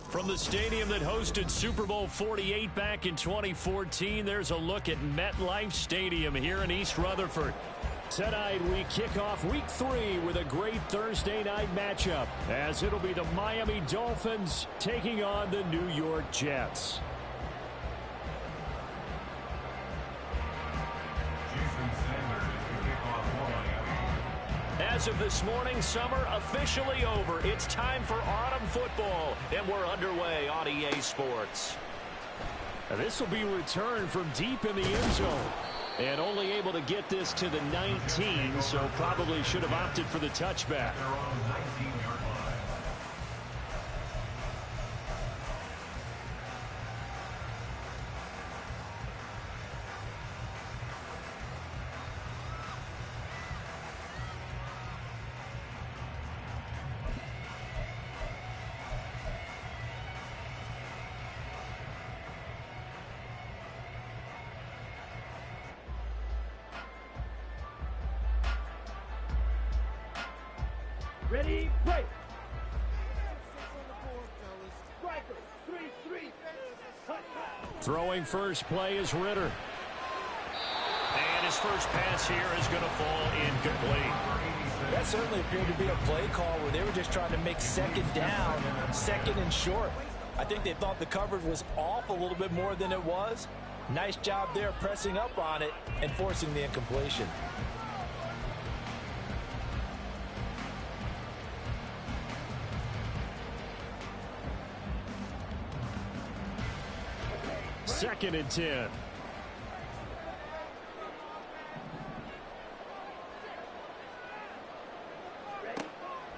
From the stadium that hosted Super Bowl 48 back in 2014, there's a look at MetLife Stadium here in East Rutherford. Tonight, we kick off Week 3 with a great Thursday night matchup, as it'll be the Miami Dolphins taking on the New York Jets. As of this morning, summer officially over. It's time for autumn football, and we're underway on EA Sports. This will be returned from deep in the end zone. And only able to get this to the 19, so probably should have opted for the touchback. Ready, break. Throwing first play is Ritter. And his first pass here is going to fall incomplete. That certainly appeared to be a play call where they were just trying to make second down, second and short. I think they thought the coverage was off a little bit more than it was. Nice job there pressing up on it and forcing the incompletion. Second and 10.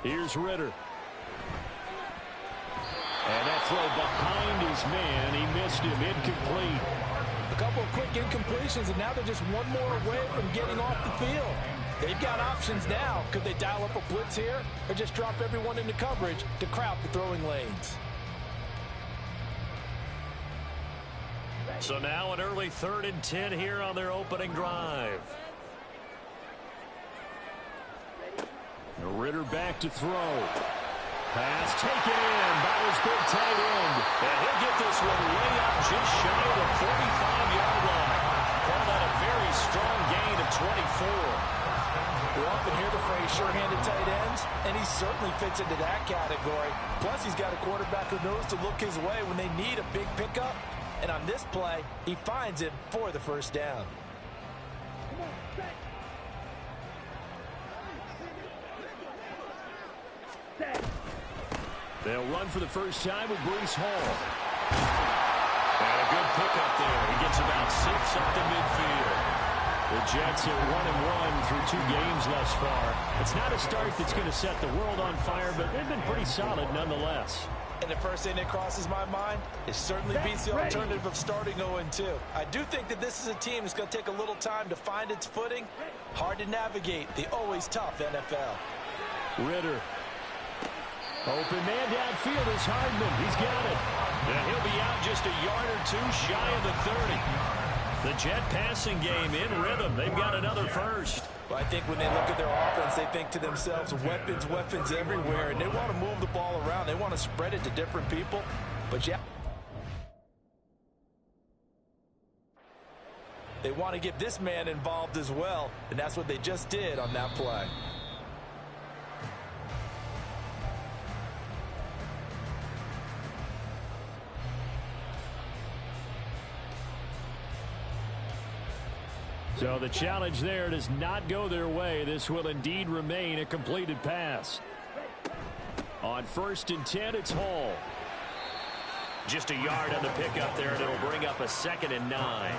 Here's Ritter. And that throw behind his man. He missed him. Incomplete. A couple of quick incompletions, and now they're just one more away from getting off the field. They've got options now. Could they dial up a blitz here or just drop everyone into coverage to crowd the throwing lanes? So now an early 3rd and 10 here on their opening drive. Ritter back to throw. Pass taken in by his big tight end. And he'll get this one way up just shy of the 45-yard line. Call that a very strong gain of 24. We often hear the phrase sure-handed tight ends, and he certainly fits into that category. Plus, he's got a quarterback who knows to look his way when they need a big pickup. And on this play, he finds it for the first down. They'll run for the first time with Breece Hall. And a good pickup there. He gets about 6 up the midfield. The Jets are 1-1 through 2 games thus far. It's not a start that's going to set the world on fire, but they've been pretty solid nonetheless. And the first thing that crosses my mind is certainly beats the alternative of starting 0-2. I do think that this is a team that's going to take a little time to find its footing. Hard to navigate the always tough NFL. Ritter. Open man downfield is Hardman. He's got it. And he'll be out just a yard or 2 shy of the 30. The Jet passing game in rhythm. They've got another first. Well, I think when they look at their offense, they think to themselves, weapons, weapons everywhere, and they want to move the ball around. They want to spread it to different people. But yeah, they want to get this man involved as well, and that's what they just did on that play. So the challenge there does not go their way. This will indeed remain a completed pass. On 1st and 10, it's Hall. Just a yard on the pickup there, and it'll bring up a 2nd and 9.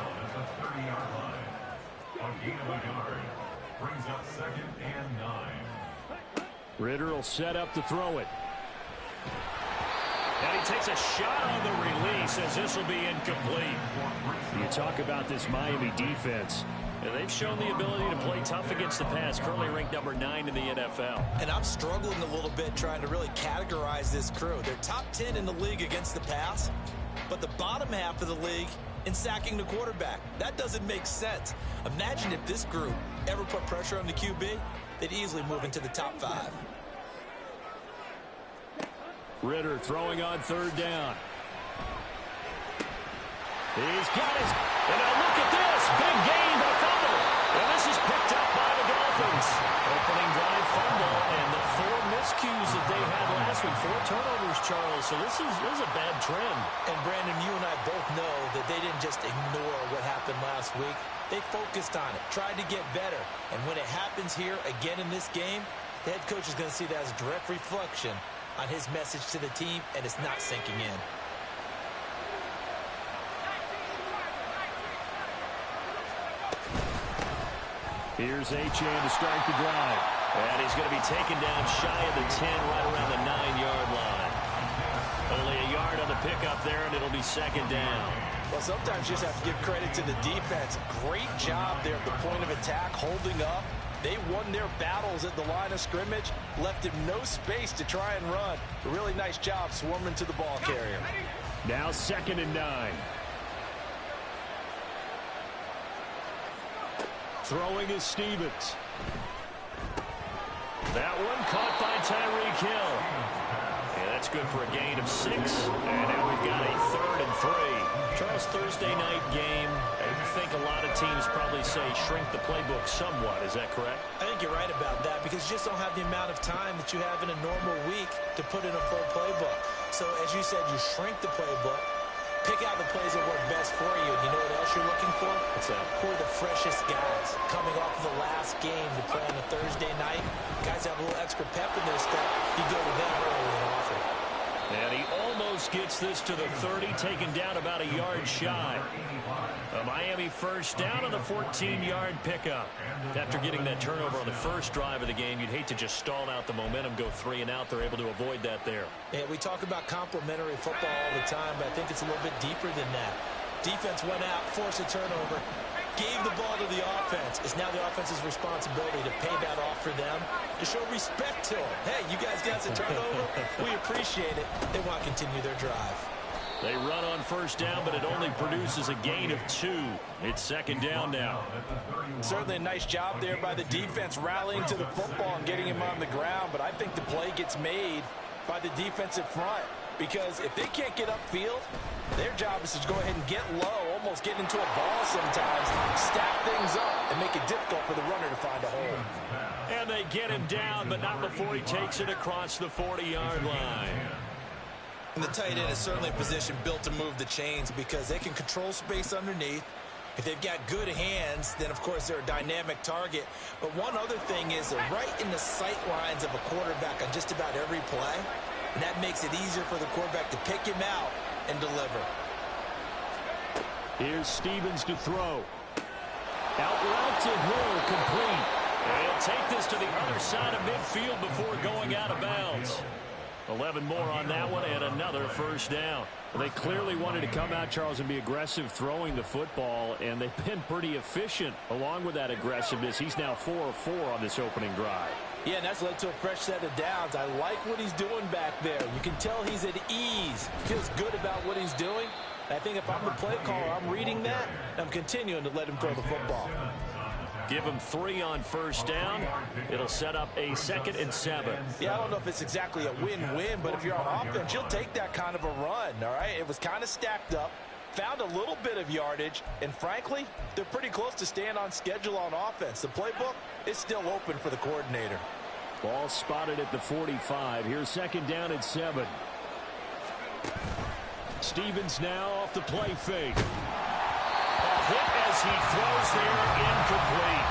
Ritter will set up to throw it. And he takes a shot on the release as this will be incomplete. You talk about this Miami defense. And they've shown the ability to play tough against the pass, currently ranked number 9 in the NFL. And I'm struggling a little bit trying to really categorize this crew. They're top 10 in the league against the pass, but the bottom half of the league in sacking the quarterback. That doesn't make sense. Imagine if this group ever put pressure on the QB, they'd easily move into the top 5. Ritter throwing on third down. He's got his, and now look at this, big gain, but fumble. And this is picked up by the Dolphins. Opening drive fumble, and the 4 miscues that they had last week, 4 turnovers, Charles. So this is a bad trend. And Brandon, you and I both know that they didn't just ignore what happened last week. They focused on it, tried to get better. And when it happens here again in this game, the head coach is going to see that as a direct reflection on his message to the team, and it's not sinking in. Here's Achane to start the drive. And he's going to be taken down shy of the 10, right around the 9-yard line. Only a yard on the pickup there, and it'll be second down. Well, sometimes you just have to give credit to the defense. Great job there at the point of attack, holding up. They won their battles at the line of scrimmage, left him no space to try and run. A really nice job swarming to the ball carrier. Now second and 9. Throwing is Stevens. That one caught by Tyreek Hill. Yeah, that's good for a gain of 6. And now we've got a 3rd and 3. Charles, Thursday night game. I think a lot of teams probably say shrink the playbook somewhat. Is that correct? I think you're right about that because you just don't have the amount of time that you have in a normal week to put in a full playbook. So as you said, you shrink the playbook. Pick out the plays that work best for you. And you know what else you're looking for? What's that? Who are the freshest guys coming off of the last game to play on a Thursday night? Guys have a little extra pep in their step. You go to them early and often. And he almost gets this to the 30, taken down about a yard shy. A Miami first down on the 14-yard pickup. After getting that turnover on the first drive of the game, you'd hate to just stall out the momentum, go 3 and out. They're able to avoid that there. Yeah, we talk about complementary football all the time, but I think it's a little bit deeper than that. Defense went out, forced a turnover, gave the ball to the offense. It's now the offense's responsibility to pay that off for them, to show respect to them. Hey, you guys got a turnover? We appreciate it. They want to continue their drive. They run on first down, but it only produces a gain of 2. It's second down now. Certainly a nice job there by the defense rallying to the football and getting him on the ground, but I think the play gets made by the defensive front because if they can't get upfield, their job is to go ahead and get low, almost get into a ball sometimes, stack things up, and make it difficult for the runner to find a hole. And they get him down, but not before he takes it across the 40-yard line. And the tight end is certainly a position built to move the chains because they can control space underneath. If they've got good hands, then, of course, they're a dynamic target. But one other thing is they're right in the sight lines of a quarterback on just about every play. And that makes it easier for the quarterback to pick him out and deliver. Here's Stevens to throw. Out route to Hill, complete. And he'll take this to the other side of midfield before going out of bounds. 11 more on that one and another first down. Well, they clearly wanted to come out, Charles, and be aggressive throwing the football, and they've been pretty efficient along with that aggressiveness. He's now 4 of 4 on this opening drive. Yeah, and that's led to a fresh set of downs. I like what he's doing back there. You can tell he's at ease. Feels good about what he's doing. I think if I'm the play caller, I'm reading that, and I'm continuing to let him throw the football. Give him 3 on first down. It'll set up a 2nd and 7. Yeah, I don't know if it's exactly a win-win, but if you're on offense, you'll take that kind of a run, all right? It was kind of stacked up, found a little bit of yardage, and frankly, they're pretty close to staying on schedule on offense. The playbook is still open for the coordinator. Ball spotted at the 45. Here's second down and 7. Stevens now off the play fake. A hit as he throws there, incomplete.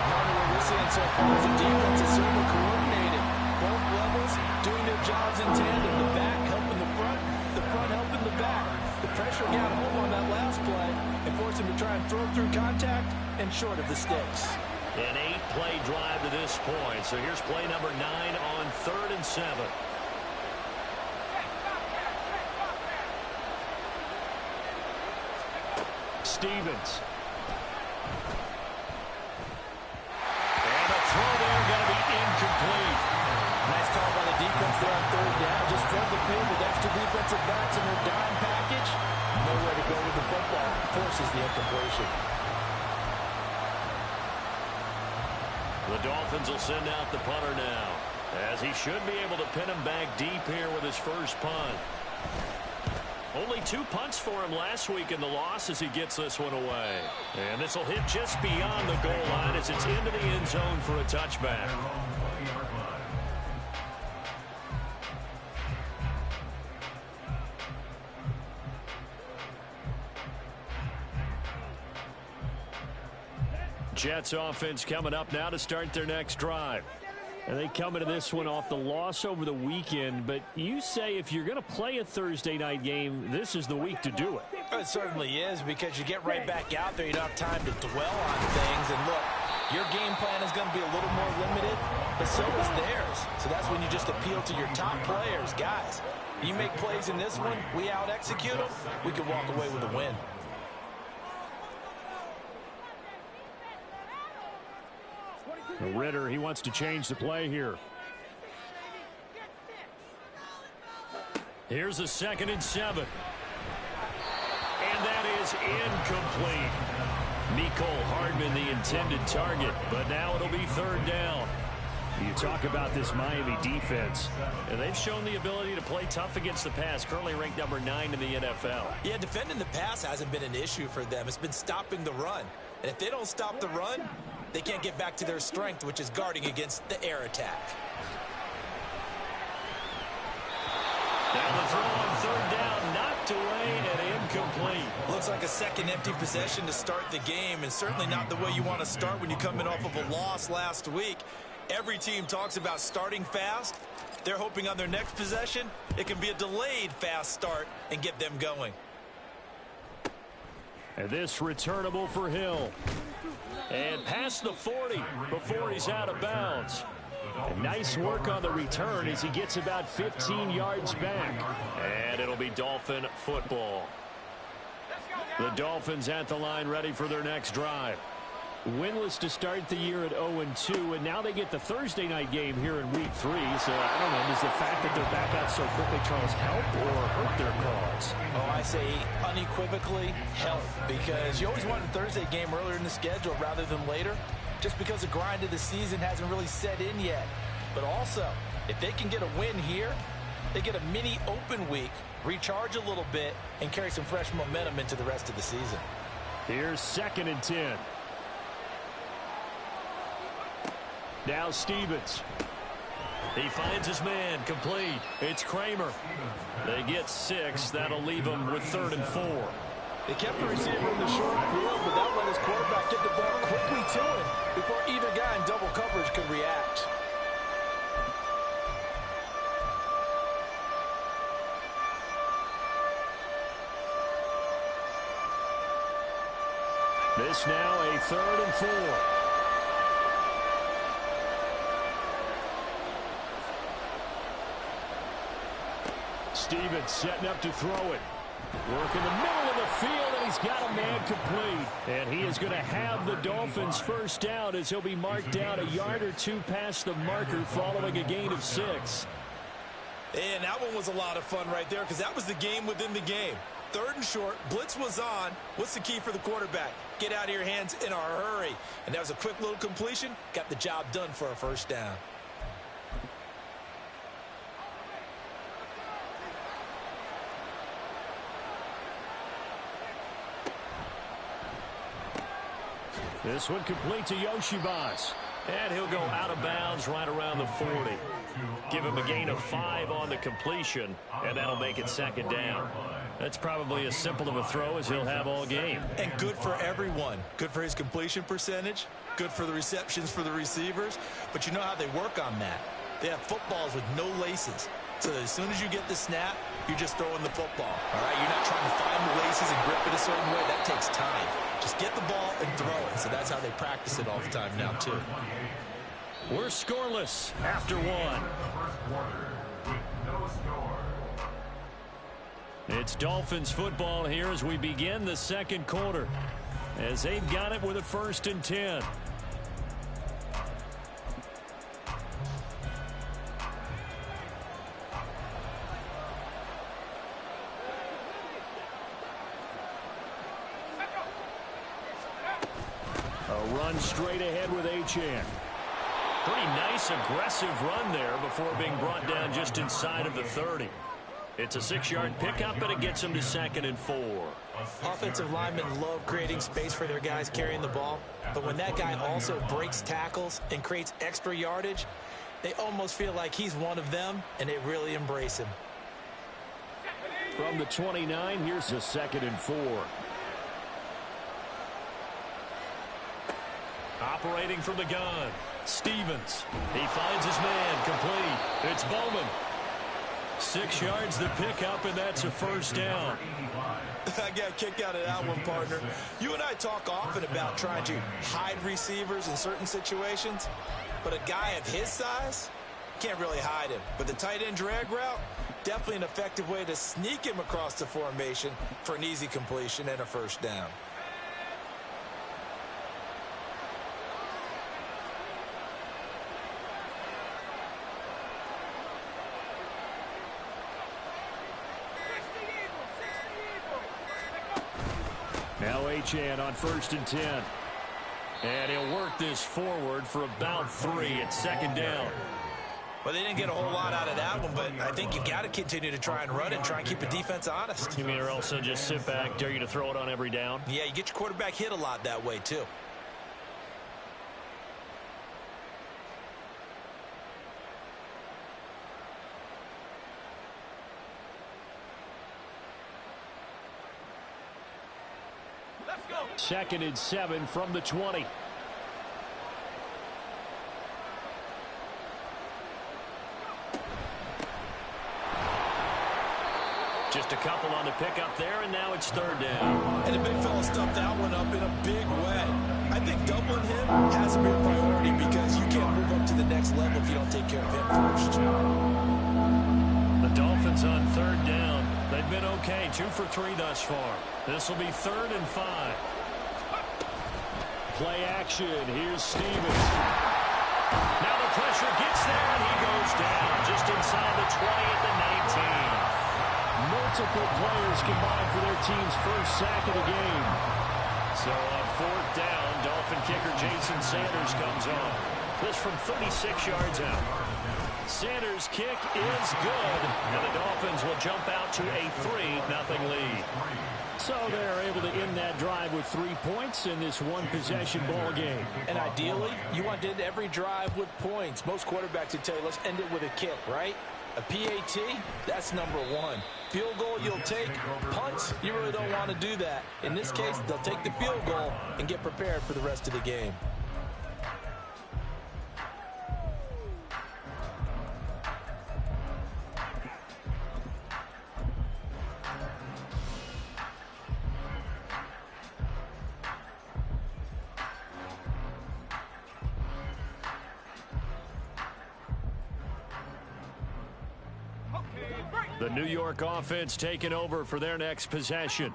What we're seeing so far is the defense is certainly coordinated. Both levels doing their jobs in tandem. The back helping the front helping the back. The pressure got home on that last play and forced him to try and throw through contact and short of the sticks. An 8-play drive to this point. So here's play number 9 on 3rd and 7. Stevens. And a throw there going to be incomplete. Nice call by the defense there on 3rd down. Just flood the field with extra defensive backs in their dime package. Nowhere to go with the football. Forces the incompletion. The Dolphins will send out the punter now. As he should be able to pin him back deep here with his first punt. Only 2 punts for him last week in the loss as he gets this one away. And this will hit just beyond the goal line as it's into the end zone for a touchback. Jets offense coming up now to start their next drive. And they come into this one off the loss over the weekend, but you say if you're going to play a Thursday night game, this is the week to do it. It certainly is, because you get right back out there. You don't have time to dwell on things. And look, your game plan is going to be a little more limited, but so is theirs. So that's when you just appeal to your top players. Guys, you make plays in this one, we out-execute them, we can walk away with a win. Ritter, he wants to change the play here. Here's a 2nd and 7. And that is incomplete. Mecole Hardman, the intended target, but now it'll be 3rd down. You talk about this Miami defense, and they've shown the ability to play tough against the pass, currently ranked number 9 in the NFL. Yeah, defending the pass hasn't been an issue for them. It's been stopping the run. And if they don't stop the run, they can't get back to their strength, which is guarding against the air attack. Down the throw on 3rd down, knocked away and incomplete. Looks like a second empty possession to start the game, and certainly not the way you want to start when you come in off of a loss last week. Every team talks about starting fast. They're hoping on their next possession, it can be a delayed fast start and get them going. And this returnable for Hill. And past the 40 before he's out of bounds. And nice work on the return as he gets about 15 yards back. And it'll be Dolphin football. The Dolphins at the line ready for their next drive. Winless to start the year at 0-2, and now they get the Thursday night game here in week 3. So I don't know, does the fact that they're back out so quickly, Charles, help or hurt their cause? Oh, I say unequivocally help, because you always want a Thursday game earlier in the schedule rather than later, just because the grind of the season hasn't really set in yet. But also, if they can get a win here, they get a mini open week, recharge a little bit, and carry some fresh momentum into the rest of the season. Here's 2nd and 10. Now Stevens. He finds his man, complete. It's Kramer. They get 6. That'll leave them with 3rd and 4. They kept the receiver in the short field, but that let his quarterback get the ball quickly to him before either guy in double coverage could react. This now a 3rd and 4. Stevens setting up to throw it. Work in the middle of the field, and he's got a man complete. And he is going to have the Dolphins first down as he'll be marked down a yard or 2 past the marker following a gain of 6. And that one was a lot of fun right there, because that was the game within the game. 3rd and short, blitz was on. What's the key for the quarterback? Get out of your hands in a hurry. And that was a quick little completion. Got the job done for a first down. This one complete to Yoshibas. And he'll go out of bounds right around the 40. Give him a gain of 5 on the completion, and that'll make it 2nd down. That's probably as simple of a throw as he'll have all game. And good for everyone. Good for his completion percentage. Good for the receptions for the receivers. But you know how they work on that. They have footballs with no laces. So that as soon as you get the snap, you're just throwing the football. All right, you're not trying to find the laces and grip it a certain way. That takes time. Just get the ball and throw it. So that's how they practice it all the time now, too. We're scoreless after 1. It's Dolphins football here as we begin the 2nd quarter. As they've got it with a 1st and 10. A run straight ahead with Achane. Pretty nice, aggressive run there before being brought down just inside of the 30. It's a 6-yard pickup, and it gets them to 2nd and 4. Offensive linemen love creating space for their guys carrying the ball, but when that guy also breaks tackles and creates extra yardage, they almost feel like he's one of them, and they really embrace him. From the 29, here's a 2nd and 4. Operating from the gun, Stevens. He finds his man, complete. It's Bowman. 6 yards the pickup, and that's a 1st down. I got a kick out of that one, partner. You and I talk often about trying to hide receivers in certain situations, but a guy of his size can't really hide him. But the tight end drag route, definitely an effective way to sneak him across the formation for an easy completion and a 1st down. Now Achane on 1st and 10. And he'll work this forward for about 3 at 2nd down. Well, they didn't get a whole lot out of that one, but I think you've got to continue to try and run it and try and keep the defense honest. You mean or also just sit back, dare you to throw it on every down? Yeah, you get your quarterback hit a lot that way, too. Let's go. 2nd and 7 from the 20. Just a couple on the pickup there, and now it's 3rd down. And the big fella stuffed that one up in a big way. I think doubling him has to be a priority because you can't move up to the next level if you don't take care of him first. The Dolphins on 3rd down. They've been okay, 2 for 3 thus far. This will be 3rd and 5. Play action. Here's Stevens. Now the pressure gets there, and he goes down just inside the 20 at the 19. Multiple players combined for their team's 1st sack of the game. So on 4th down, Dolphin kicker Jason Sanders comes on. This from 36 yards out. Sanders' kick is good, and the Dolphins will jump out to a 3-0 lead. So they're able to end that drive with 3 points in this one-possession ball game. And ideally, you want to end every drive with points. Most quarterbacks would tell you, let's end it with a kick, right? A PAT, that's number 1. Field goal, you'll take. Punts, you really don't want to do that. In this case, they'll take the field goal and get prepared for the rest of the game. The New York offense taking over for their next possession.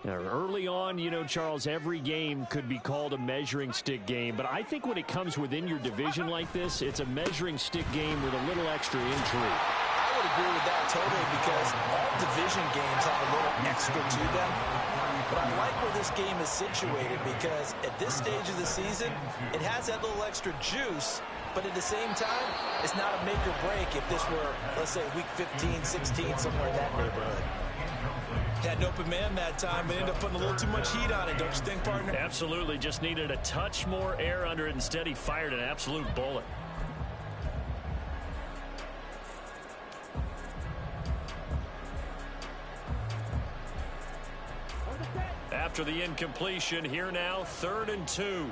Now, early on, you know, Charles, every game could be called a measuring stick game, but I think when it comes within your division like this, it's a measuring stick game with a little extra intrigue. I would agree with that totally because all division games have a little extra to them. But I like where this game is situated because at this stage of the season, it has that little extra juice. But at the same time, it's not a make or break if this were, let's say, week 15, 16, somewhere in that neighborhood. Had an open man that time, but ended up putting a little too much heat on it, don't you think, partner? Absolutely. Just needed a touch more air under it. Instead, he fired an absolute bullet. After the incompletion, here now, 3rd and 2.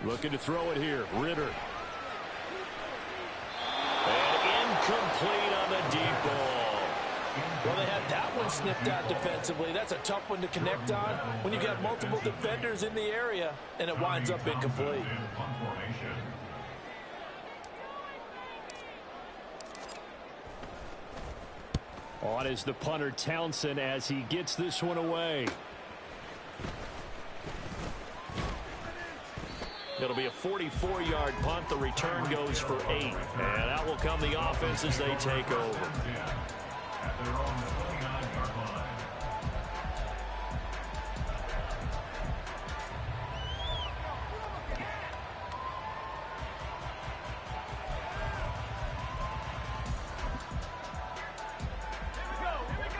Looking to throw it here. Ritter. And incomplete on the deep ball. Well, they had that one snipped out defensively. That's a tough one to connect on when you got multiple defenders in the area, and it winds up incomplete. On is the punter Townsend as he gets this one away. It'll be a 44-yard punt. The return goes for 8. And out will come the offense as they take over.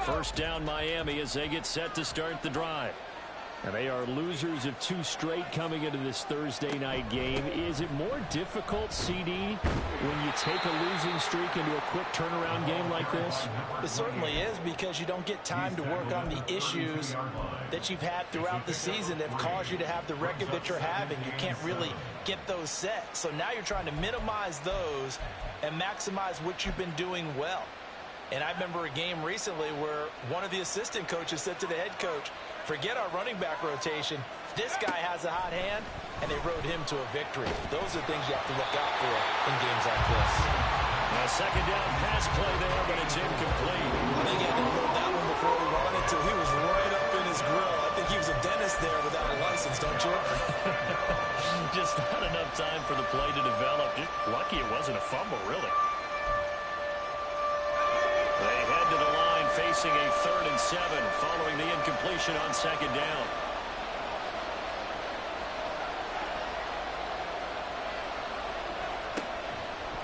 First down Miami as they get set to start the drive. And they are losers of 2 straight coming into this Thursday night game. Is it more difficult, CD, when you take a losing streak into a quick turnaround game like this? It certainly is, because you don't get time to work on the issues that you've had throughout the season that have caused you to have the record that you're having. You can't really get those set. So now you're trying to minimize those and maximize what you've been doing well. And I remember a game recently where one of the assistant coaches said to the head coach, forget our running back rotation. This guy has a hot hand, and they rode him to a victory. Those are things you have to look out for in games like this. A second down pass play there, but it's incomplete. I think he had to hold that one before he wanted to. He was right up in his grill. I think he was a dentist there without a license, don't you? Just not enough time for the play to develop. Just lucky it wasn't a fumble, really. They head to the line facing a 3rd and 7 following the incompletion on second down.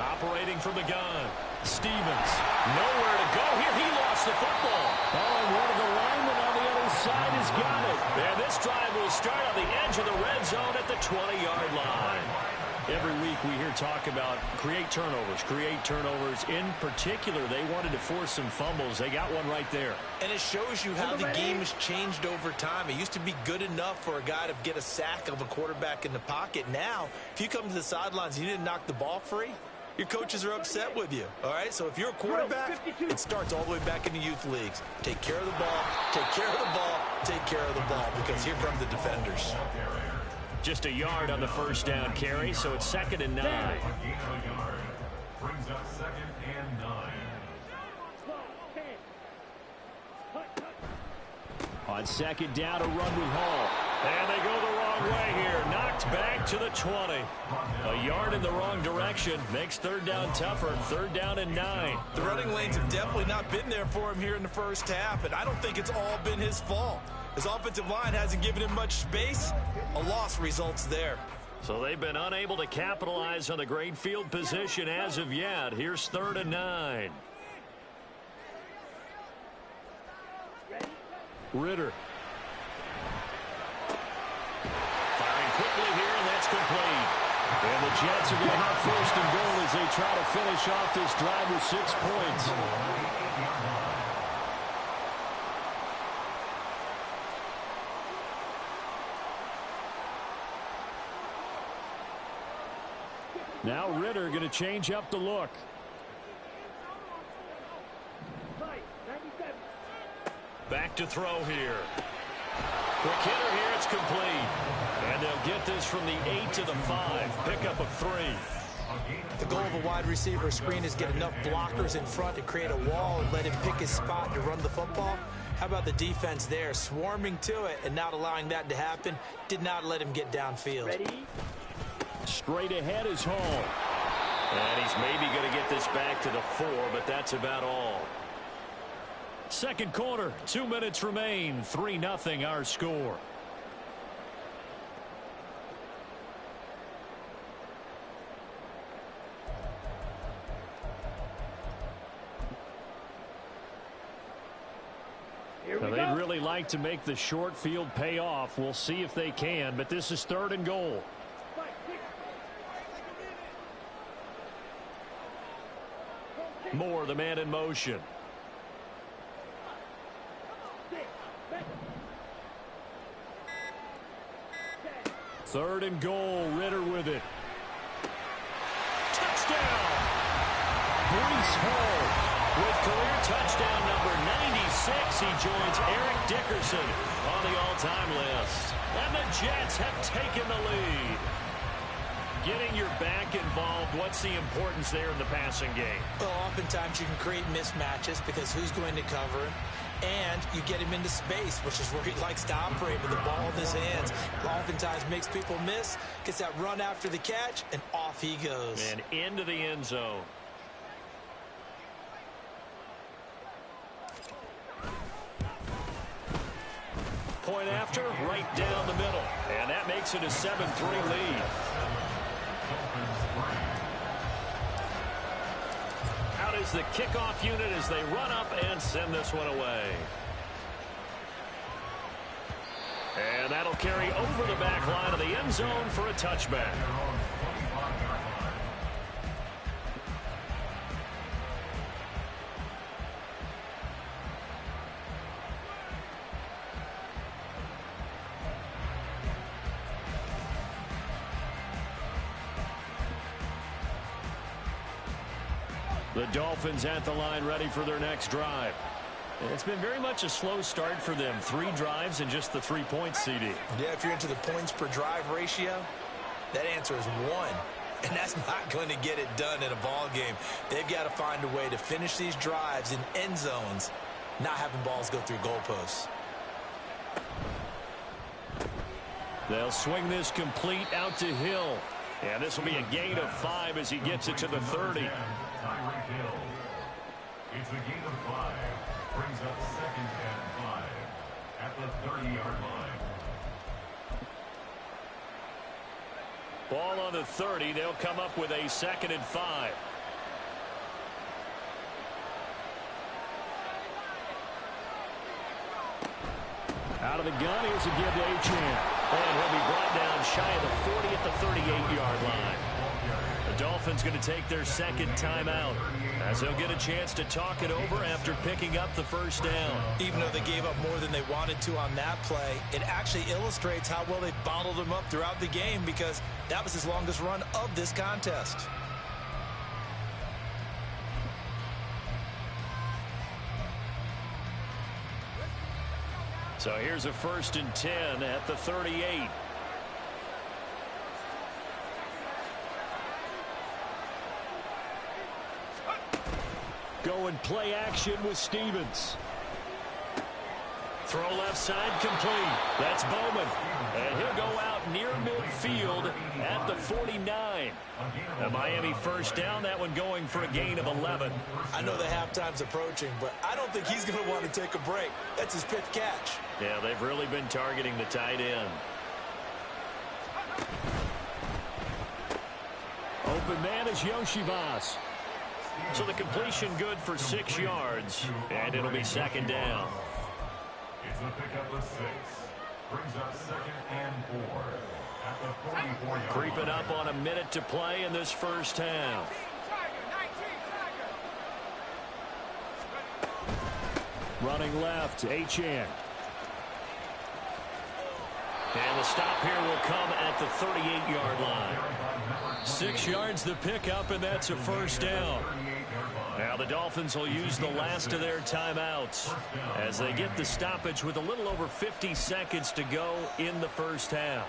Operating from the gun. Stevens. Nowhere to go here. He lost the football. Oh, and one of the linemen on the other side has got it. And this drive will start on the edge of the red zone at the 20-yard line. Every week we hear talk about create turnovers. In particular, they wanted to force some fumbles. They got one right there. And it shows you how the game has changed over time. It used to be good enough for a guy to get a sack of a quarterback in the pocket. Now, if you come to the sidelines and you didn't knock the ball free, your coaches are upset with you. All right, so if you're a quarterback, it starts all the way back in the youth leagues. Take care of the ball, take care of the ball, take care of the ball, because here come the defenders. Just a yard on the first down carry, so it's 2nd and 9. Brings up 2nd and 9. On second down, a run with Hall. And they go the wrong way here. Knocked back to the 20. A yard in the wrong direction. Makes 3rd down tougher. 3rd down and 9. The running lanes have definitely not been there for him here in the first half, and I don't think it's all been his fault. His offensive line hasn't given him much space. A loss results there. So they've been unable to capitalize on the great field position as of yet. Here's 3rd and 9. Ritter. Firing quickly here, and that's complete. And the Jets are going to have 1st and goal as they try to finish off this drive with 6 points. Now Ritter going to change up the look. Back to throw here. Quick hitter here, it's complete. And they'll get this from the 8 to the 5. Pickup of 3. The goal of a wide receiver screen is get enough blockers in front to create a wall and let him pick his spot to run the football. How about the defense there, swarming to it and not allowing that to happen? Did not let him get downfield. Ready? Straight ahead is Hall. And he's maybe going to get this back to the 4, but that's about all. Second quarter, 2 minutes remain. 3-0 our score. Now, they'd really like to make the short field pay off. We'll see if they can, but this is 3rd and goal. Moore, the man in motion. Third and goal, Ritter with it. Touchdown! Breece Hall with career touchdown number 96. He joins Eric Dickerson on the all-time list. And the Jets have taken the lead. Getting your back involved, what's the importance there in the passing game? Well, oftentimes you can create mismatches because who's going to cover him? And you get him into space, which is where he likes to operate with the ball in his hands. Oftentimes makes people miss, gets that run after the catch, and off he goes. And into the end zone. Point after, right down the middle. And that makes it a 7-3 lead. Out is the kickoff unit as they run up and send this one away. And that'll carry over the back line of the end zone for a touchback. The Dolphins at the line ready for their next drive. It's been very much a slow start for them. 3 drives and just the 3 points, CD. Yeah, if you're into the points per drive ratio, that answer is 1. And that's not going to get it done in a ball game. They've got to find a way to finish these drives in end zones, not having balls go through goalposts. They'll swing this complete out to Hill. And this will be a gain of 5 as he gets it to the 30. It's a gain of 5. Brings up 2nd and 5 at the 30-yard line. Ball on the 30. They'll come up with a 2nd and 5. Out of the gun, here's a give to Achane. And he'll be brought down shy of the 40 at the 38-yard line. The Dolphins going to take their 2nd timeout as they'll get a chance to talk it over after picking up the first down. Even though they gave up more than they wanted to on that play, it actually illustrates how well they bottled them up throughout the game because that was his longest run of this contest. So here's a 1st and 10 at the 38. Going play action with Stevens. Throw left side complete. That's Bowman. And he'll go out near midfield at the 49. A Miami first down. That one going for a gain of 11. I know the halftime's approaching, but I don't think he's going to want to take a break. That's his 5th catch. Yeah, they've really been targeting the tight end. Open man is Yoshivas. So the completion good for 6 yards, and it'll be 2nd down. It's a pickup of 6. Brings up 2nd and 4 at the 44-yard. Creeping up on a minute to play in this first half. Running left, Achane. And the stop here will come at the 38-yard line. 6 yards the pickup, and that's a first down. Now the Dolphins will use the last of their timeouts as they get the stoppage with a little over 50 seconds to go in the first half.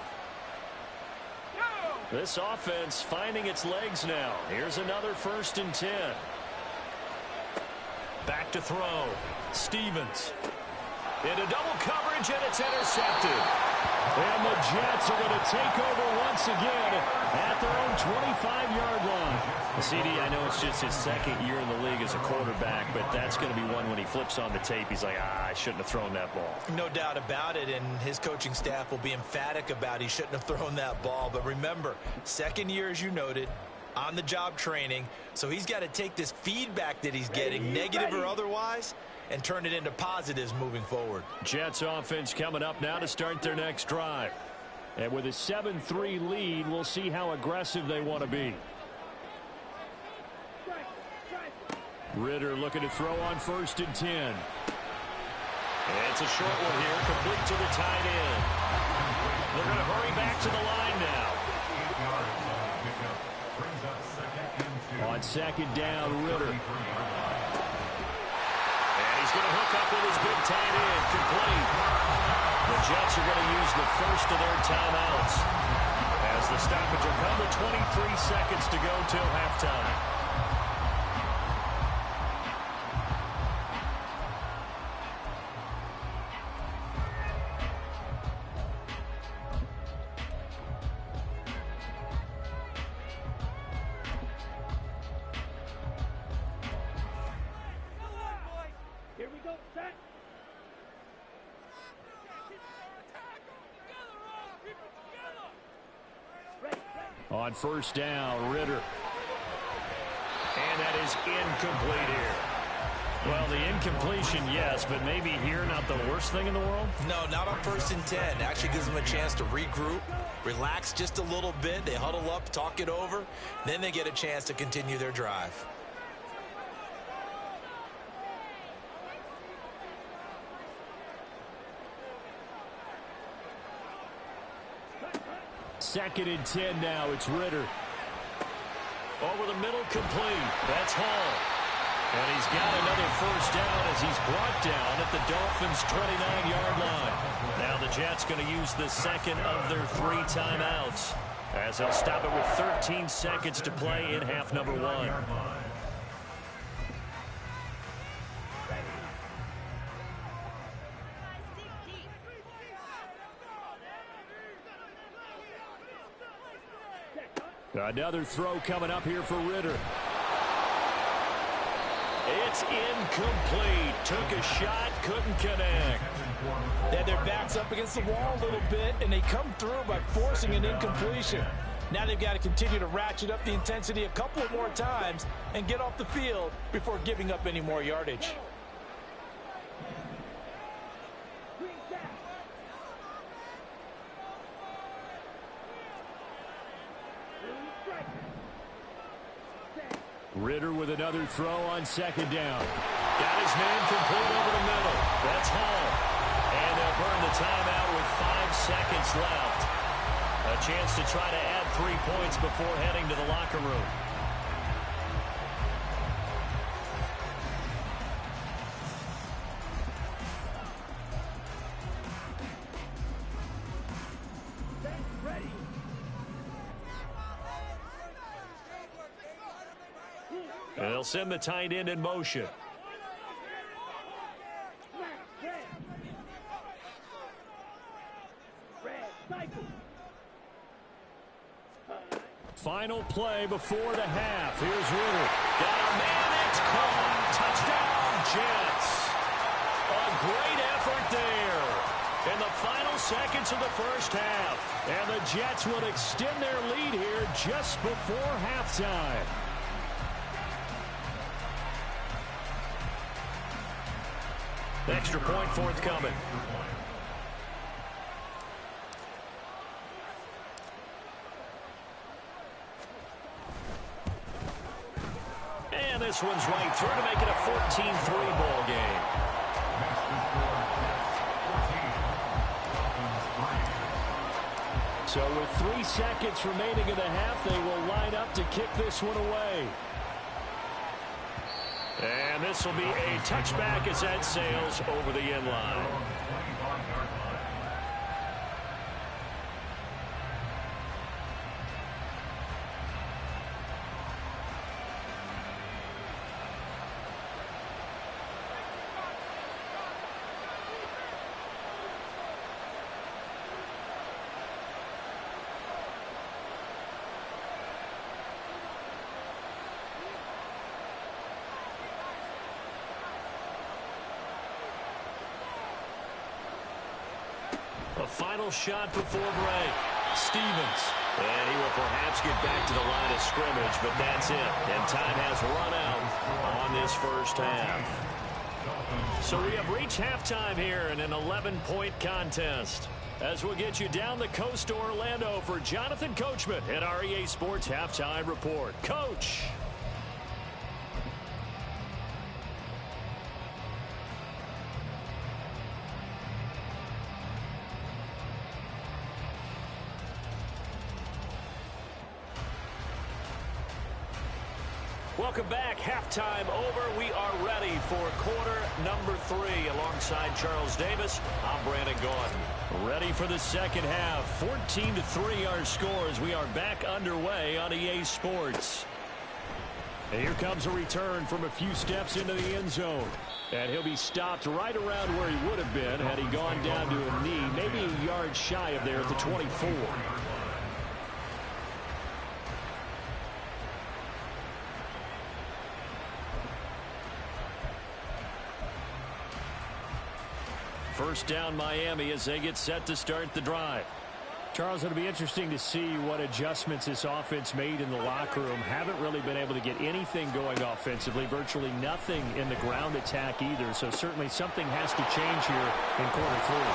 This offense finding its legs now. Here's another 1st and 10. Back to throw. Stevens. Into double coverage, and it's intercepted. And the Jets are going to take over once again at their own 25-yard line. CD, I know it's just his 2nd year in the league as a quarterback, but that's going to be one when he flips on the tape. He's like, I shouldn't have thrown that ball. No doubt about it, and his coaching staff will be emphatic about he shouldn't have thrown that ball. But remember, 2nd year, as you noted, on-the-job training, so he's got to take this feedback that he's getting, negative or otherwise, and turn it into positives moving forward. Jets offense coming up now to start their next drive. And with a 7-3 lead, we'll see how aggressive they want to be. Ritter looking to throw on 1st and 10. And it's a short one here, complete to the tight end. They're going to hurry back to the line now. On 2nd down, Ritter. Going to hook up with his big tight end, complete. The Jets are going to use the first of their timeouts as the stoppage will come with 23 seconds to go till halftime. On 1st down, Ritter. And that that is incomplete here. Well, the incompletion, yes, but maybe here not the worst thing in the world? No, not on 1st and 10. Actually gives them a chance to regroup, relax just a little bit. They huddle up, talk it over. Then they get a chance to continue their drive. Second and 10 now. It's Ritter. Over the middle, complete. That's Hall. And he's got another first down as he's brought down at the Dolphins' 29-yard line. Now the Jets going to use the second of their 3 timeouts as they'll stop it with 13 seconds to play in half number 1. Another throw coming up here for Ritter. It's incomplete. Took a shot, couldn't connect. They had their backs up against the wall a little bit, and they come through by forcing an incompletion. Now they've got to continue to ratchet up the intensity a couple of more times and get off the field before giving up any more yardage. Ritter with another throw on second down. Got his man complete over the middle. That's Hall. And they'll burn the timeout with 5 seconds left. A chance to try to add 3 points before heading to the locker room. They'll send the tight end in motion. Final play before the half. Here's Ritter. Got a man. It's caught. Touchdown, Jets. A great effort there in the final seconds of the first half. And the Jets will extend their lead here just before halftime. Extra point forthcoming. And this one's right through to make it a 14-3 ball game. So with 3 seconds remaining in the half, they will line up to kick this one away. And this will be a touchback as that sails over the end line. A final shot before break. Stevens. And he will perhaps get back to the line of scrimmage, but that's it. And time has run out on this first half. So we have reached halftime here in an 11-point contest. As we'll get you down the coast to Orlando for Jonathan Coachman at our EA Sports Halftime Report. Coach. Welcome back. Halftime over. We are ready for quarter number 3 alongside Charles Davis. I'm Brandon Gaudin. Ready for the second half. 14-3 our scores. We are back underway on EA Sports. And here comes a return from a few steps into the end zone. And he'll be stopped right around where he would have been had he gone down to a knee, maybe a yard shy of there at the 24. First down Miami as they get set to start the drive. Charles, it'll be interesting to see what adjustments this offense made in the locker room. Haven't really been able to get anything going offensively, virtually nothing in the ground attack either. So certainly something has to change here in quarter three.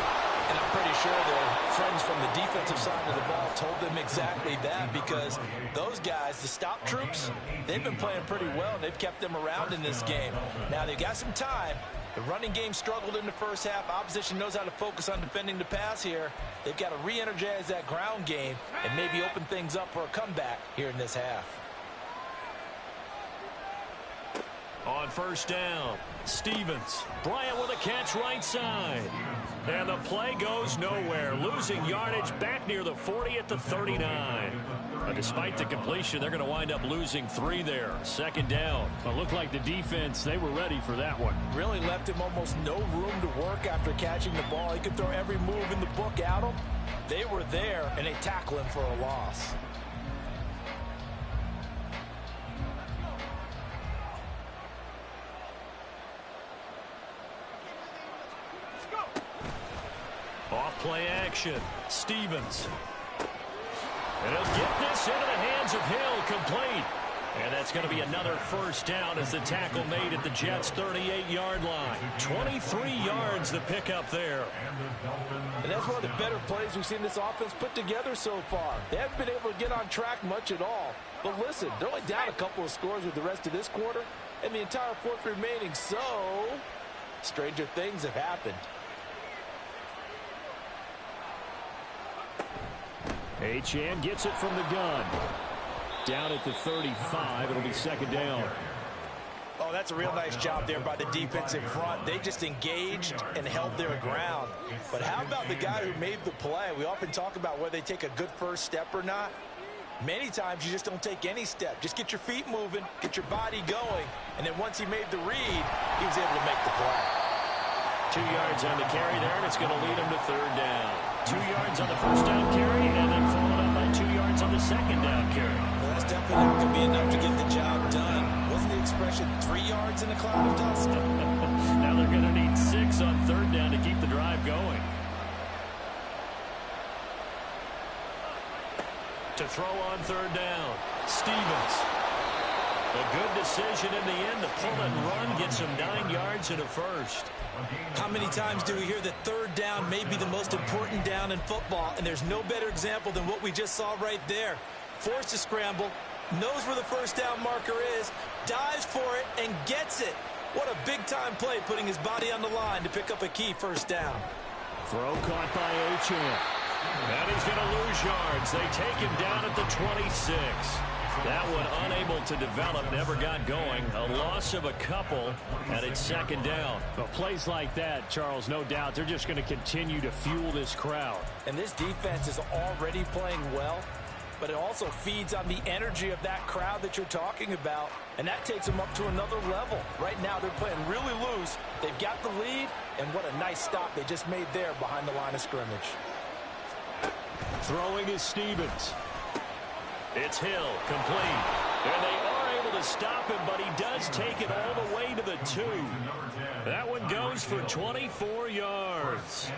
And I'm pretty sure their friends from the defensive side of the ball told them exactly that, because those guys, the stop troops, they've been playing pretty well, and they've kept them around in this game. Now they've got some time. The running game struggled in the first half. Opposition knows how to focus on defending the pass here. They've got to re-energize that ground game and maybe open things up for a comeback here in this half. On first down, Stevens. Bryant with a catch right side. And the play goes nowhere. Losing yardage back near the 40 at the 39. But despite the completion, they're going to wind up losing 3 there. Second down. It looked like the defense, they were ready for that one. Really left him almost no room to work after catching the ball. He could throw every move in the book at him. They were there, and they tackle him for a loss. Off play action. Stevens. And he'll get this into the hands of Hill, complete. And that's going to be another first down as the tackle made at the Jets' 38-yard line. 23 yards the pickup there. And that's one of the better plays we've seen this offense put together so far. They haven't been able to get on track much at all. But listen, they're only down a couple of scores with the rest of this quarter, and the entire fourth remaining. So, stranger things have happened. Achane gets it from the gun. Down at the 35. It'll be second down. Oh, that's a real nice job there by the defensive front. They just engaged and held their ground. But how about the guy who made the play? We often talk about whether they take a good first step or not. Many times you just don't take any step. Just get your feet moving, get your body going, and then once he made the read, he was able to make the play. 2 yards on the carry there, and it's going to lead him to third down. 2 yards on the first down carry, and then followed up by 2 yards on the second down carry. Well, that's definitely not going to be enough to get the job done. Wasn't the expression 3 yards in a cloud of dust? Now they're going to need 6 on third down to keep the drive going. To throw on third down, Stevens. A good decision in the end to pull and run, gets him 9 yards and a first. How many times do we hear that third down may be the most important down in football, and there's no better example than what we just saw right there. Forced to scramble, knows where the first down marker is, dives for it, and gets it. What a big-time play, putting his body on the line to pick up a key first down. Throw caught by Achane. And he's going to lose yards. They take him down at the 26. That one unable to develop, never got going. A loss of a couple, and it's second down. But plays like that, Charles, no doubt, they're just going to continue to fuel this crowd. And this defense is already playing well, but it also feeds on the energy of that crowd that you're talking about, and that takes them up to another level. Right now, they're playing really loose. They've got the lead, and what a nice stop they just made there behind the line of scrimmage. Throwing is Stevens. It's Hill, complete. And they are able to stop him, but he does take it all the way to the 2. That one goes for 24 yards.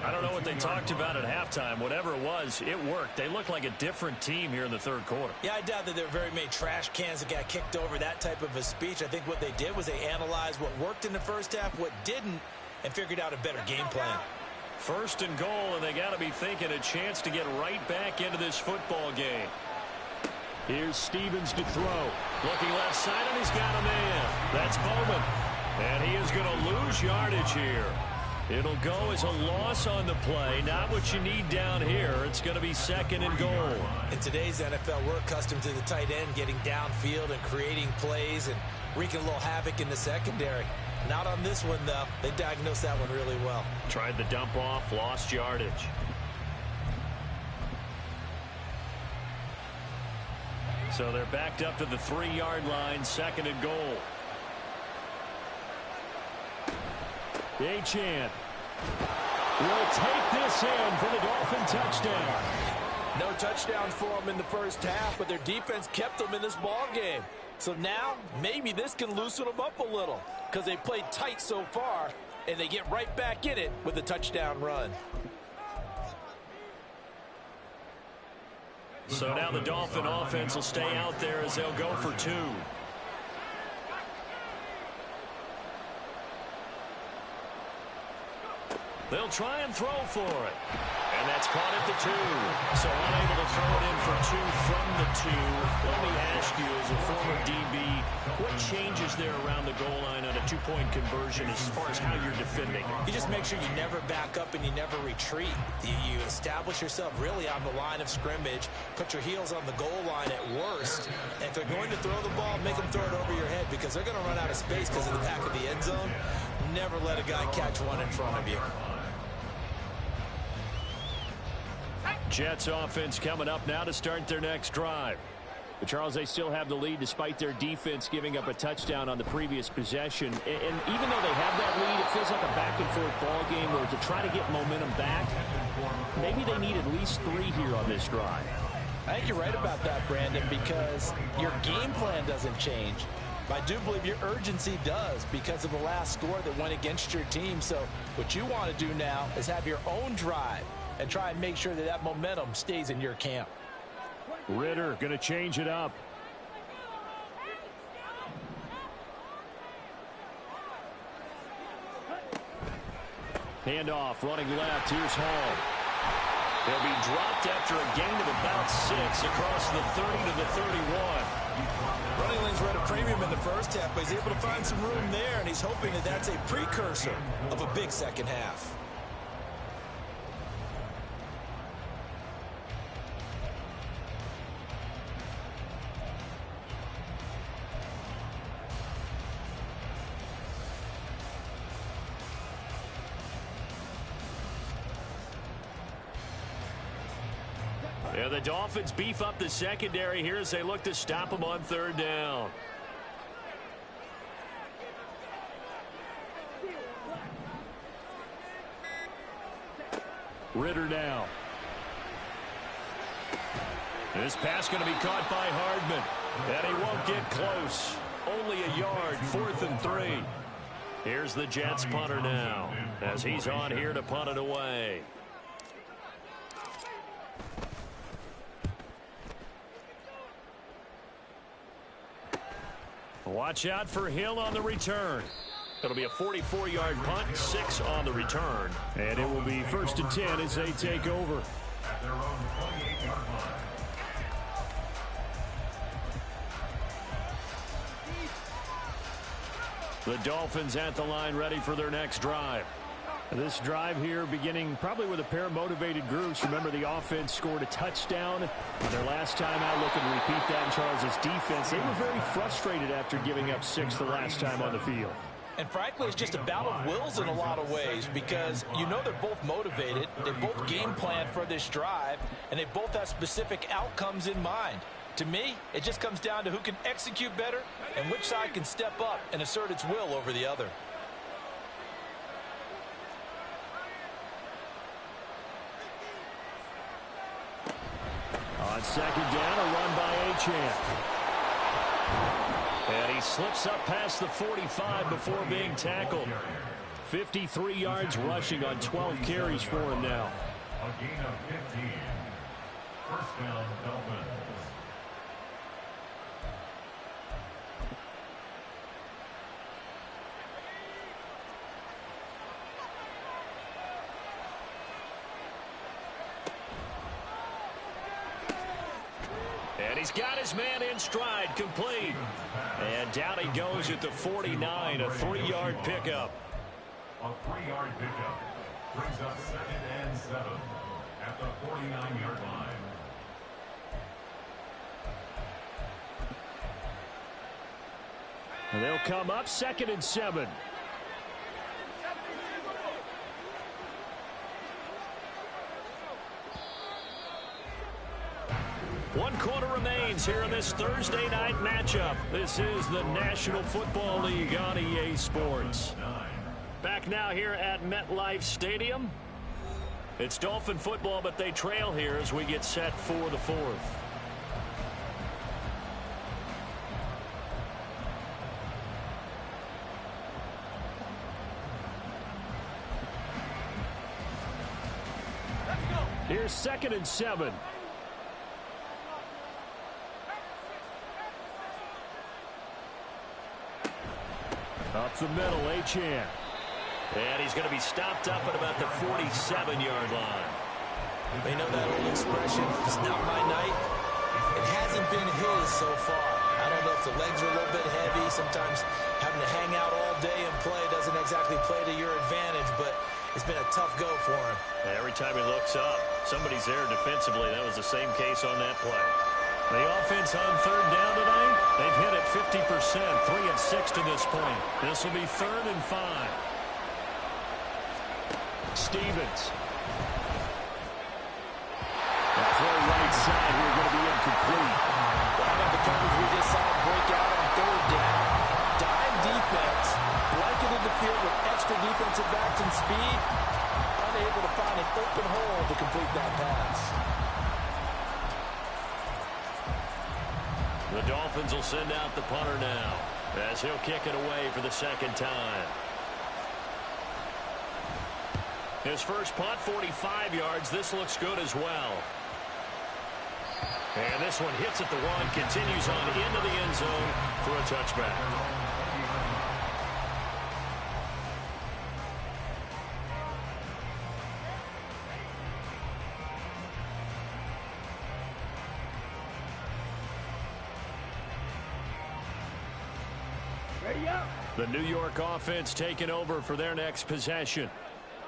I don't know what they talked about at halftime. Whatever it was, it worked. They look like a different team here in the third quarter. Yeah, I doubt that there were very many trash cans that got kicked over, that type of a speech. I think what they did was they analyzed what worked in the first half, what didn't, and figured out a better game plan. First and goal, and they got to be thinking a chance to get right back into this football game. Here's Stevens to throw. Looking left side, and he's got a man. That's Bowman. And he is going to lose yardage here. It'll go as a loss on the play. Not what you need down here. It's going to be second and goal. In today's NFL, we're accustomed to the tight end getting downfield and creating plays and wreaking a little havoc in the secondary. Not on this one, though. They diagnosed that one really well. Tried the dump off, lost yardage. So they're backed up to the 3-yard line, second and goal. Achane will take this in for the Dolphin touchdown. No touchdowns for them in the first half, but their defense kept them in this ball game. So now, maybe this can loosen them up a little, because they played tight so far, and they get right back in it with a touchdown run. So now the Dolphin offense will stay out there as they'll go for 2. They'll try and throw for it. And that's caught at the 2. So unable to throw it in for 2 from the 2. Let me ask you, as a former DB, what changes there around the goal line on a 2-point conversion as far as how you're defending? You just make sure you never back up and you never retreat. You establish yourself really on the line of scrimmage, put your heels on the goal line at worst. And if they're going to throw the ball, make them throw it over your head because they're going to run out of space because of the back of the end zone. Never let a guy catch one in front of you. Jets offense coming up now to start their next drive. But Charles, they still have the lead despite their defense giving up a touchdown on the previous possession. And even though they have that lead, it feels like a back-and-forth ball game where to try to get momentum back, maybe they need at least 3 here on this drive. I think you're right about that, Brandon, because your game plan doesn't change. I do believe your urgency does because of the last score that went against your team. So what you want to do now is have your own drive and try and make sure that that momentum stays in your camp. Ritter going to change it up. Handoff, running left. Here's Hall. They'll be dropped after a gain of about 6 across the 30 to the 31. Running lanes were at a premium in the first half, but he's able to find some room there, and he's hoping that that's a precursor of a big second half. Yeah, the Dolphins beef up the secondary here as they look to stop them on 3rd down. Ritter now. This pass going to be caught by Hardman. And he won't get close. Only a yard, 4th and 3. Here's the Jets punter now as he's on here to punt it away. Watch out for Hill on the return. It'll be a 44-yard punt, 6 on the return. And it will be 1st and 10 as they take over. At their own 28-yard line. The Dolphins at the line ready for their next drive. This drive here beginning probably with a pair of motivated groups. Remember, the offense scored a touchdown on their last time out. Looking to repeat that in Charles's defense. They were very frustrated after giving up 6 the last time on the field. And frankly, it's just a battle of wills in a lot of ways because you know they're both motivated. They both game plan for this drive, and they both have specific outcomes in mind. To me, it just comes down to who can execute better and which side can step up and assert its will over the other. On 2nd down, a run by Achane. And he slips up past the 45 before being tackled. 53 yards rushing on 12 carries for him now. A gain of 15. 1st down, Dolphins. And he's got his man in stride, complete. And down he goes at the 49, a 3-yard pickup. A 3-yard pickup brings up 2nd and 7 at the 49-yard line. And they'll come up 2nd and 7. One quarter remains here in this Thursday night matchup. This is the National Football League on EA Sports. Back now here at MetLife Stadium. It's Dolphin football, but they trail here as we get set for the 4th. Here's 2nd and 7. Up the middle, Achane. And he's going to be stopped up at about the 47-yard line. You know that old expression, it's not my night. It hasn't been his so far. I don't know if the legs are a little bit heavy. Sometimes having to hang out all day and play doesn't exactly play to your advantage, but it's been a tough go for him. Every time he looks up, somebody's there defensively. That was the same case on that play. The offense on third down tonight, they've hit it 50%, 3 of 6 to this point. This will be 3rd and 5. Stevens. The throw right side here going to be incomplete. How about the coverage we just saw break out on third down? Dime defense, blanketed the field with extra defensive backs and speed, unable to find an open hole to complete that pass. The Dolphins will send out the punter now as he'll kick it away for the second time. His first punt, 45 yards. This looks good as well. And this one hits at the 1, continues on into the end zone for a touchback. The New York offense taking over for their next possession.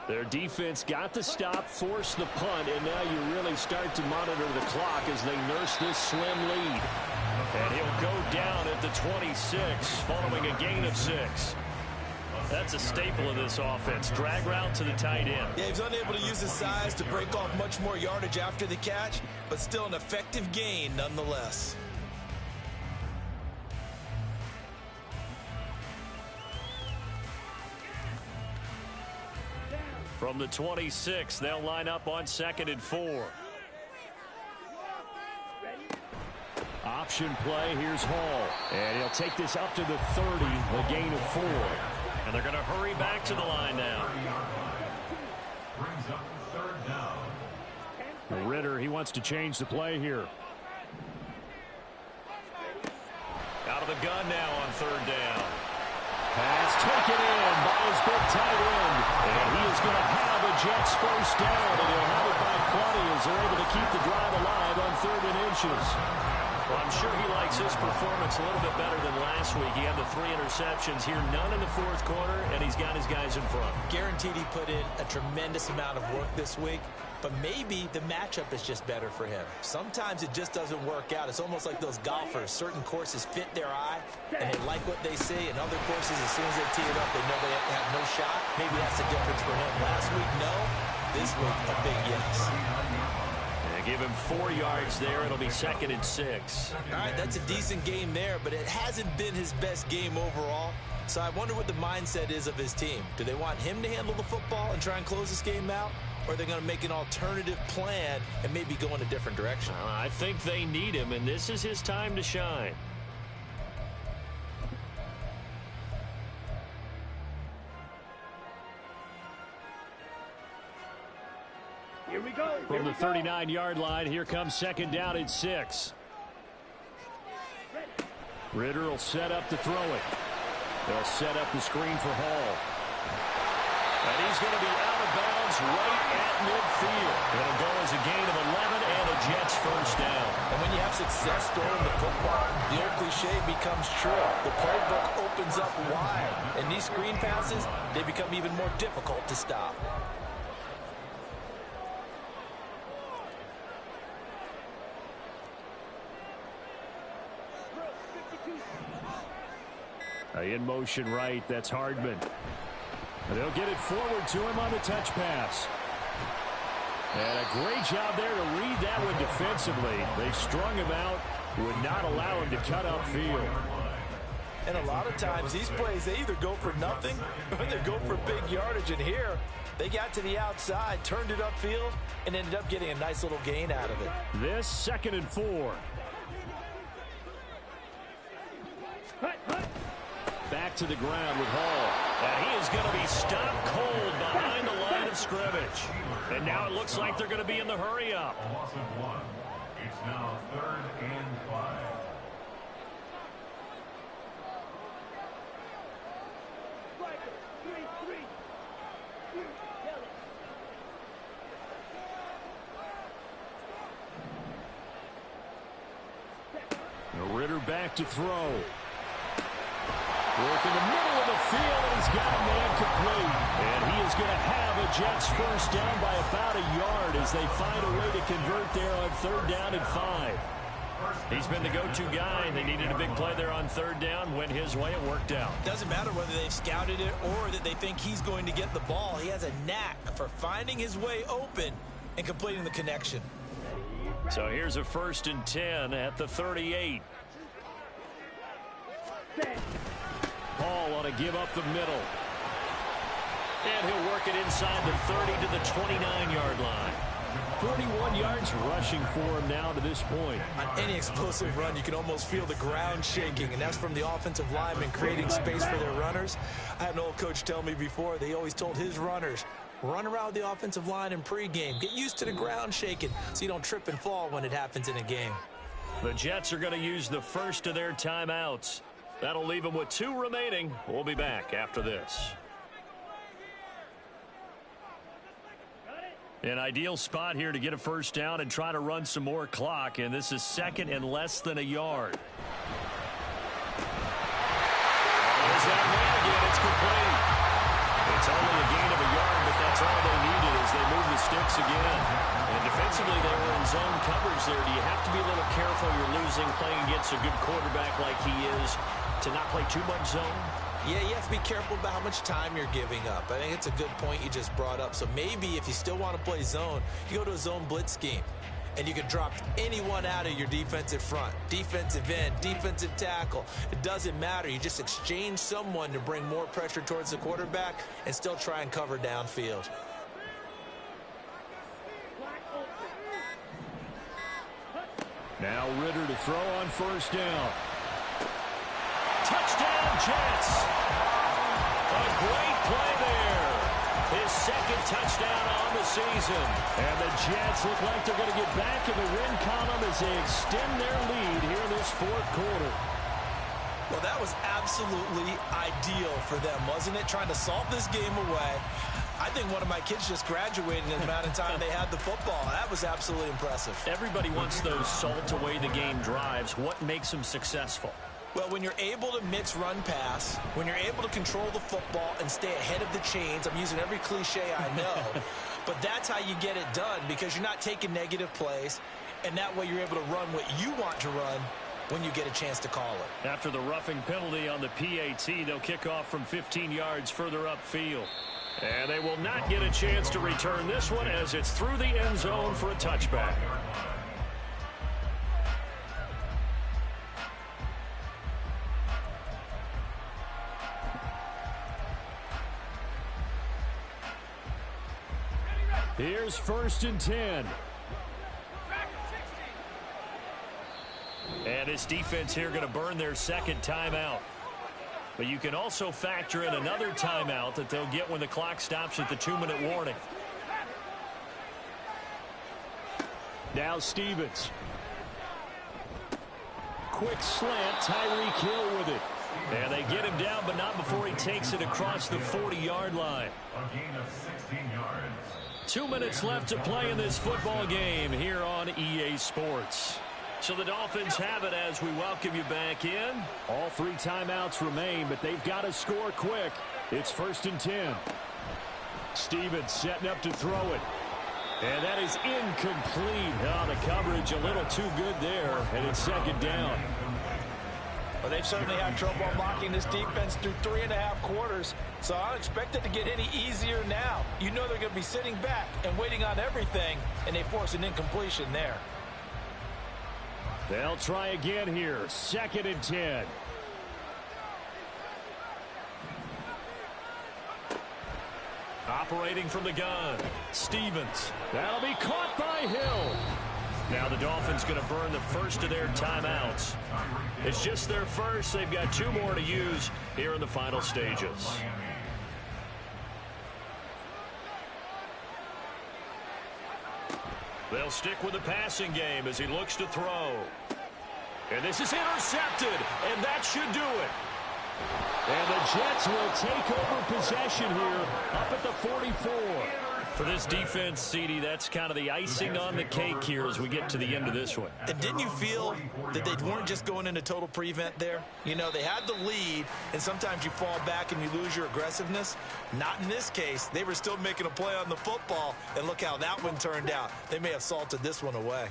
Their defense got the stop, forced the punt, and now you really start to monitor the clock as they nurse this slim lead. And he'll go down at the 26 following a gain of 6. That's a staple of this offense. Drag route to the tight end. Yeah, he's unable to use his size to break off much more yardage after the catch, but still an effective gain nonetheless. From the 26, they'll line up on 2nd and 4. Option play, here's Hall. And he'll take this up to the 30, a gain of 4. And they're going to hurry back to the line now. Brings up 3rd down. Ritter, he wants to change the play here. Out of the gun now on 3rd down. Pass taken in by his big tight end. And he is going to have a Jets first down, and he'll have it by plenty as they're able to keep the drive alive on 3rd and inches. Well, I'm sure he likes his performance a little bit better than last week. He had the 3 interceptions here, none in the 4th quarter, and he's got his guys in front. Guaranteed he put in a tremendous amount of work this week, but maybe the matchup is just better for him. Sometimes it just doesn't work out. It's almost like those golfers. Certain courses fit their eye, and they like what they see, and other courses, as soon as they tee it up, they know they have no shot. Maybe that's the difference for him. Last week, no. This week, a big yes. Give him 4 yards there. It'll be 2nd and 6. All right, that's a decent game there, but it hasn't been his best game overall. So I wonder what the mindset is of his team. Do they want him to handle the football and try and close this game out? Or are they going to make an alternative plan and maybe go in a different direction? I think they need him, and this is his time to shine. Here we go. From the 39-yard line, here comes 2nd down and 6. Ritter will set up to throw it. They'll set up the screen for Hall. And he's going to be out of bounds right at midfield. It'll go as a gain of 11 and a Jets first down. And when you have success throwing the football, the old cliche becomes true. The playbook opens up wide. And these screen passes, they become even more difficult to stop. In motion right, that's Hardman. And they'll get it forward to him on the touch pass. And a great job there to read that one defensively. They strung him out, would not allow him to cut upfield. And a lot of times, these plays, they either go for nothing or they go for big yardage. And here, they got to the outside, turned it upfield, and ended up getting a nice little gain out of it. This 2nd and 4. Back to the ground with Hall. And he is going to be stopped cold behind the line of scrimmage. And now it looks like they're going to be in the hurry-up. Loss of 1. It's now 3rd and 5. Ritter back to throw. Work in the middle of the field, and he's got a man complete. And he is going to have a Jets first down by about a yard as they find a way to convert there on 3rd down and 5. He's been the go-to guy. They needed a big play there on 3rd down. Went his way. It worked out. Doesn't matter whether they've scouted it or that they think he's going to get the ball. He has a knack for finding his way open and completing the connection. So here's a 1st and 10 at the 38. Paul on a give up the middle. And he'll work it inside the 30 to the 29-yard line. 41 yards rushing for him now to this point. On any explosive run, you can almost feel the ground shaking, and that's from the offensive linemen creating space for their runners. I had an old coach tell me before, they always told his runners, run around the offensive line in pregame. Get used to the ground shaking so you don't trip and fall when it happens in a game. The Jets are going to use the first of their timeouts. That'll leave them with 2 remaining. We'll be back after this. An ideal spot here to get a first down and try to run some more clock, and this is 2nd and less than a yard. There's that man again. It's complete. It's only a gain of a yard, but that's all they needed as they move the sticks again. And defensively, they were in zone coverage there. Do you have to be a little careful? You're losing, playing against a good quarterback like he is, to not play too much zone? Yeah, you have to be careful about how much time you're giving up. I think it's a good point you just brought up. So maybe if you still want to play zone, you go to a zone blitz scheme. And you can drop anyone out of your defensive front. Defensive end, defensive tackle. It doesn't matter. You just exchange someone to bring more pressure towards the quarterback and still try and cover downfield. Now Ritter to throw on 1st down. Touchdown, Jets. A great play there. His 2nd touchdown on the season. And the Jets look like they're going to get back in the win column as they extend their lead here in this 4th quarter. Well, that was absolutely ideal for them, wasn't it? Trying to salt this game away. I think one of my kids just graduated in the amount of time they had the football. That was absolutely impressive. Everybody wants those salt away the game drives. What makes them successful? Well, when you're able to mix run-pass, when you're able to control the football and stay ahead of the chains, I'm using every cliche I know, but that's how you get it done because you're not taking negative plays, and that way you're able to run what you want to run when you get a chance to call it. After the roughing penalty on the PAT, they'll kick off from 15 yards further upfield. And they will not get a chance to return this one as it's through the end zone for a touchback. Here's 1st and 10. And this defense here going to burn their 2nd timeout. But you can also factor in another timeout that they'll get when the clock stops at the 2-minute warning. Now Stevens. Quick slant, Tyreek Hill with it. And they get him down, but not before he takes it across the 40-yard line. A gain of 16 yards. 2 minutes left to play in this football game here on EA Sports. So the Dolphins have it as we welcome you back in. All 3 timeouts remain, but they've got to score quick. It's 1st and 10. Stevens setting up to throw it. And that is incomplete. Oh, the coverage a little too good there, and it's 2nd down. Well, they've certainly had trouble blocking this defense through 3.5 quarters, so I don't expect it to get any easier now. You know they're going to be sitting back and waiting on everything, and they force an incompletion there. They'll try again here. 2nd and 10. Operating from the gun. Stevens. That'll be caught by Hill. Now the Dolphins going to burn the first of their timeouts. It's just their first. They've got 2 more to use here in the final stages. They'll stick with the passing game as he looks to throw. And this is intercepted, and that should do it. And the Jets will take over possession here up at the 44. For this defense, CD, that's kind of the icing on the cake here as we get to the end of this one. And didn't you feel that they weren't just going into total prevent there? You know, they had the lead, and sometimes you fall back and you lose your aggressiveness. Not in this case. They were still making a play on the football, and look how that one turned out. They may have salted this one away.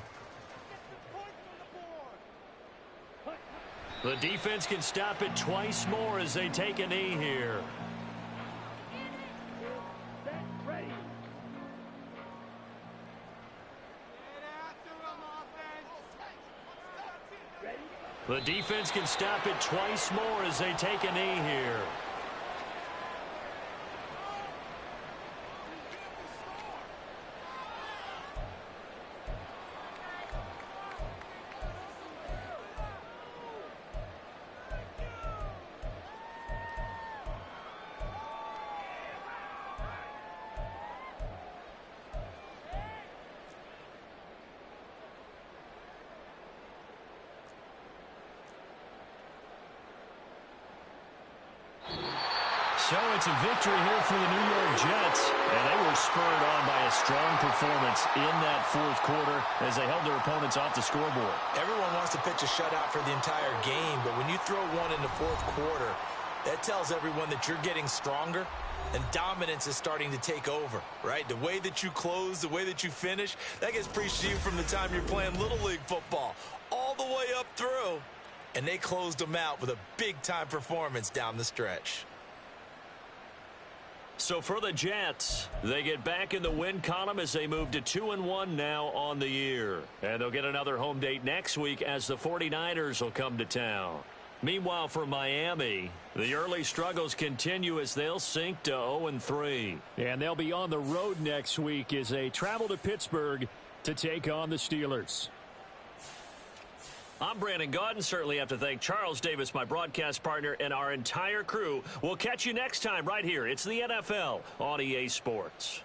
The defense can stop it twice more as they take a knee here. The defense can stop it twice more as they take a knee here. So it's a victory here for the New York Jets, and they were spurred on by a strong performance in that fourth quarter as they held their opponents off the scoreboard. Everyone wants to pitch a shutout for the entire game, but when you throw one in the fourth quarter, that tells everyone that you're getting stronger and dominance is starting to take over, right? The way that you close, the way that you finish, that gets preached to you from the time you're playing Little League football all the way up through, and they closed them out with a big-time performance down the stretch. So for the Jets, they get back in the win column as they move to 2-1 now on the year. And they'll get another home date next week as the 49ers will come to town. Meanwhile, for Miami, the early struggles continue as they'll sink to 0-3. And they'll be on the road next week as they travel to Pittsburgh to take on the Steelers. I'm Brandon Gaudin. Certainly have to thank Charles Davis, my broadcast partner, and our entire crew. We'll catch you next time right here. It's the NFL on EA Sports.